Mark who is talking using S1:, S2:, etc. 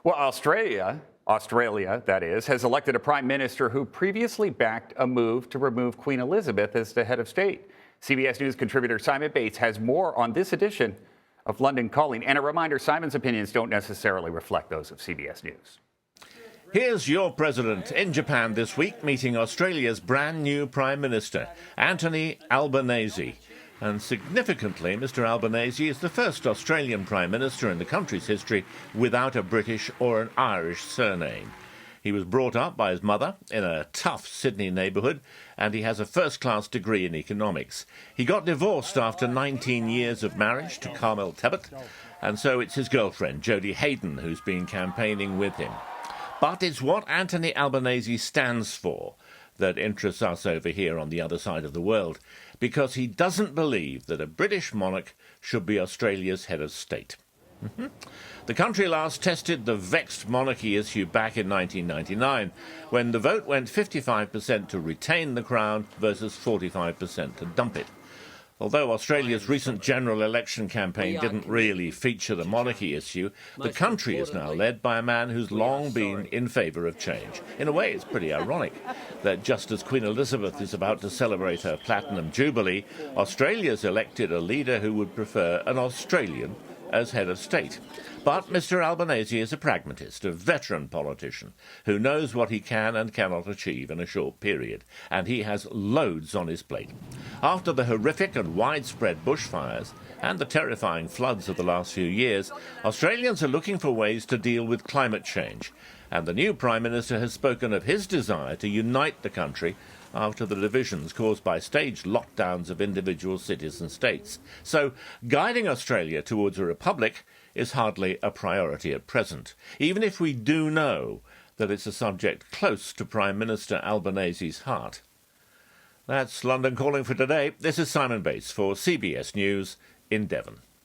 S1: Well, Australia, that is, has elected a prime minister who previously backed a move to remove Queen Elizabeth as the head of state. CBS News contributor Simon Bates has more on this edition of London Calling. And a reminder, Simon's opinions don't necessarily reflect those of CBS News.
S2: Here's your president in Japan this week, meeting Australia's brand new Prime Minister, Anthony Albanese. And significantly, Mr Albanese is the first Australian Prime Minister in the country's history without a British or an Irish surname. He was brought up by his mother in a tough Sydney neighbourhood, and he has a first-class degree in economics. He got divorced after 19 years of marriage to Carmel Tebbit, and so it's his girlfriend, Jodie Hayden, who's been campaigning with him. But it's what Anthony Albanese stands for that interests us over here on the other side of the world, because he doesn't believe that a British monarch should be Australia's head of state. The country last tested the vexed monarchy issue back in 1999, when the vote went 55% to retain the crown versus 45% to dump it. Although Australia's recent general election campaign didn't really feature the monarchy issue, the country is now led by a man who's long been in favour of change. In a way, it's pretty ironic that just as Queen Elizabeth is about to celebrate her Platinum Jubilee, Australia's elected a leader who would prefer an Australian as head of state. But Mr Albanese is a pragmatist, a veteran politician who knows what he can and cannot achieve in a short period, and he has loads on his plate. After the horrific and widespread bushfires and the terrifying floods of the last few years, Australians are looking for ways to deal with climate change, and the new Prime Minister has spoken of his desire to unite the country after the divisions caused by staged lockdowns of individual cities and states. So, guiding Australia towards a republic is hardly a priority at present, even if we do know that it's a subject close to Prime Minister Albanese's heart. That's London Calling for today. This is Simon Bates for CBS News in Devon.